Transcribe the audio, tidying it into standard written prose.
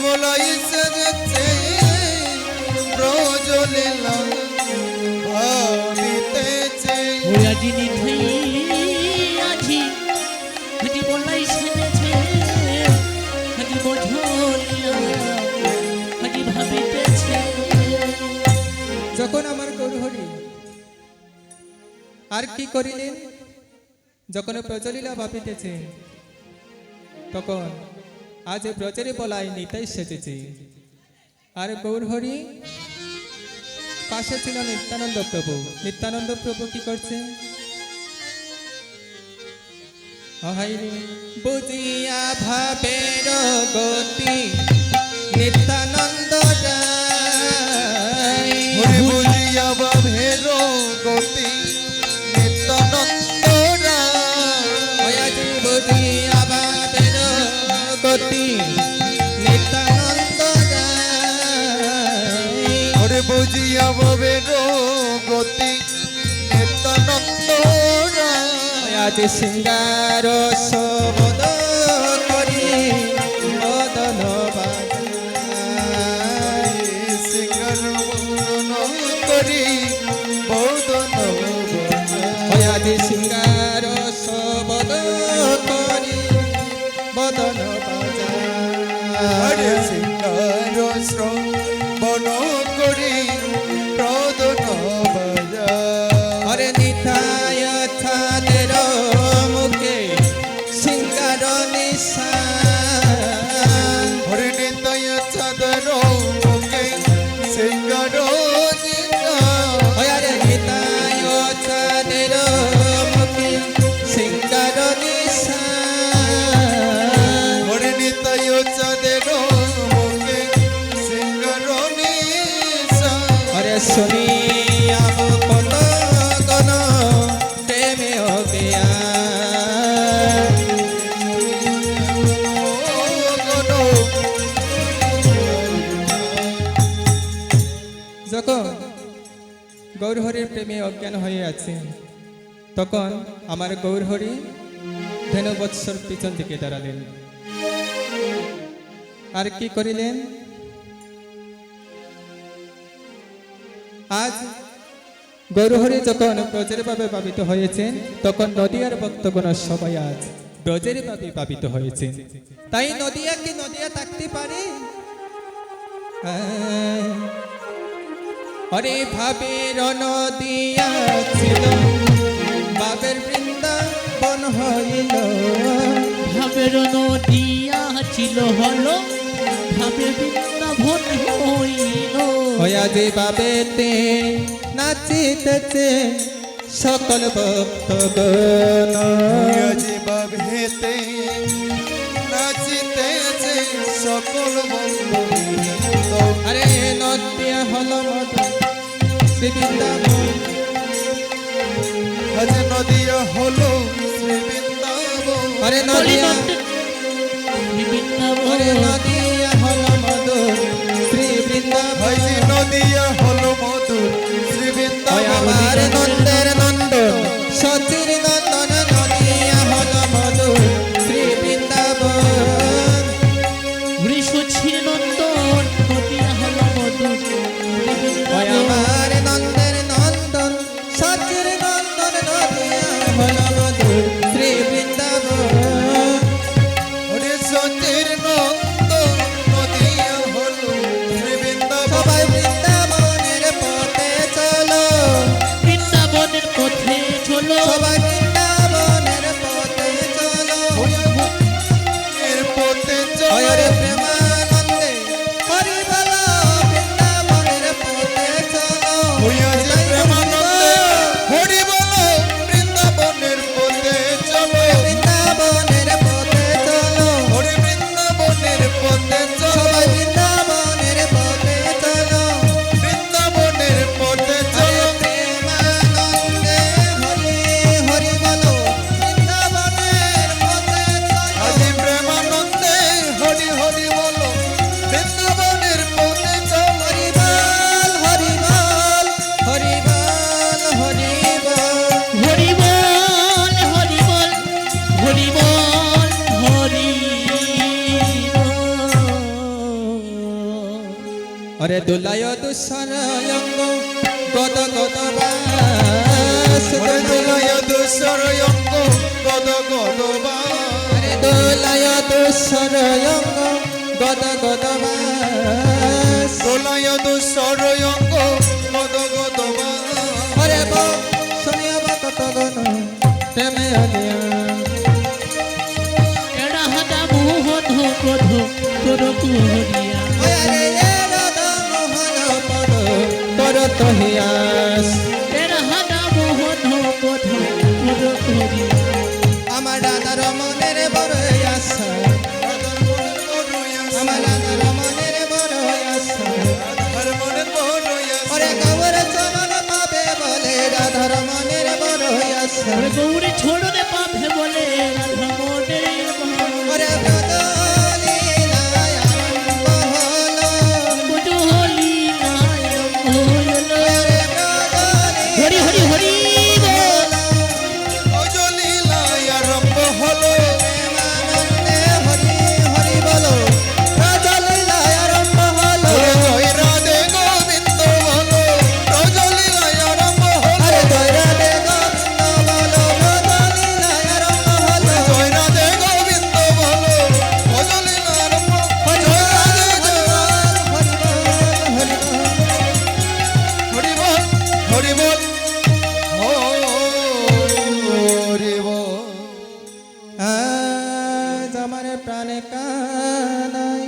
বলাই সেজেছে প্রজ্বলিলা ভাবিতেছে ওই আজি নিথই আজি আজি বলাই সেজেছে আজি বোঝলিলা আজি ভাবিতেছে। যখন আমার গৌরহরি আর কি করিলেন, যখন প্রচলিলা ভাবিতেছে তখন আজ ব্রজরে বলাই নিতাই সেজেছে। আর গৌরহরি পাশে ছিল নিত্যানন্দ প্রভু। নিত্যানন্দ প্রভু কি করছে? বুঝিয়া ভাবের গতি নিত্যানন্দ বুঝিয়া ভাবের গতি নিত্যানন্দ বুঝিয়া ভাবের গতি নিত্যানন্দ বুঝিয়া ভাবের গতি নিত্যানন্দ আজ সিঙ্গার সবদ করি মদন বাজায় সিঙ্গার বদন করি বদন আজ সিঙ্গার সবদ করি বদন বাজায় সিঙ্গার শ্রবণ করি প্রদন বাজায় হরে নিতায় ছাদের মুখে সিঙ্গার নিশান হরে নিতায় ছাদের মুখে সিঙ্গার হরে নিতায় ছাদের মুখে সিঙ্গার নিশান হরে নিতায় ছাদের মুখে সিঙ্গার হরে শুনিয়া কত গণ প্রেমে অজ্ঞা যখন গৌরহরির প্রেমে অজ্ঞান হয়ে আছে তখন আমার গৌরহরি ধেনুবৎসর পিছন দিকে দাঁড়ালেন। আর কি করিলেন? আজ গৌরহরি যখন ব্রজের ভাবে পাবিত হয়েছেন তখন নদিয়ার ভক্তগণ সবাই আজ ব্রজের ভাবে পাবিত হয়েছেন। তাই নদিয়া কি নদিয়া থাকতে পারে? হরে ভাবের নদিয়া ছিল বাবের বৃন্দাবন হইল ভাবের নদিয়া ছিল হলো ভাবে বৃন্দাবন হইল। হয়া যে বাবেতে নাচিতেছে সকল ভক্তগণ আজি ভাবেতে নাচিতেছে সকল বন্ধু আরে নদিয়া হল মধু শ্রী বৃন্দাবন আজ নদিয়া হলো শ্রী বৃন্দাবন আরে নদিয়া বৃন্দাবন আরে নদিয়া হল মধু শ্রী বৃন্দাবন আজ নদিয়া হলো মধু শ্রী বৃন্দাবন আমার নন্দের নন্দ সচির নন্দন নদিয়া হল মধু শ্রী বৃন্দাবন বৃষছির নন্দন নদিয়া হল মধু আমার নন্দের নন্দন সচির নন্দন নদিয়া হল মধু শ্রী বৃন্দাবন ওরে সচির নন্দ নদিয়া হলো শ্রী বৃন্দাবন সবাই বৃন্দাবনের পথে চলো বৃন্দাবনের পথে চলো সবাই বৃন্দাবনের পথে চলো এর পথে হরে চলো প্রেমানন্দে হরি বলো বৃন্দাবনের পথে চলো হইয়া যে প্রেমানন্দে হরি আরে দোলায় দুসর অঙ্গ গদ গদ বাস ওরে দোলায় দুসর অঙ্গ গদ গদ বাস আরে দোলায় দুসর অঙ্গ গদ গদ বাস দোলায় দুসর অঙ্গ গদ গদ বাস আরে বো শুনিয়া বা কত গন প্রেমে আলিয়া এরা হাদা মোহন ক্রোধ তোর কুহরিয়া আরে এ রাধা মোহন পদ তোর তহিয়াস এরা হাদা মোহন ক্রোধ তোর কুহরিয়া আমার রাধার মনের বড় আশা রাধার মনের বড় আশা আমার রাধার মনের বড় আশা রাধার মনের বড় আশা ওরে গৌর চরণ পাবে বলে রাধার মনের বড় আশা ওরে গৌরী ছোড়নে পাবে বলে রাধা মনের ওরে ব্রত লীলায় আরম্ভ হলো বুঝলি নায়ক হইল ওরে ব্রত হরি হরি হরি বল। অজলীলায় আরম্ভ হলো প্রেমানন্দে হরি হরি বলো ব্রত লীলায় আরম্ভ হলো ওরে জয় রাধে গোবিন্দ বলো অজলীলায় আরম্ভ হলো আরে জয় রাধে গোবিন্দ বলো ব্রত লীলায় আরম্ভ হলো জয় রাধে গোবিন্দ বলো অজলীলা আরম্ভ হরি জয় রাধে হরি বল হরি বল হরি বল আজ আমার প্রাণে কানাই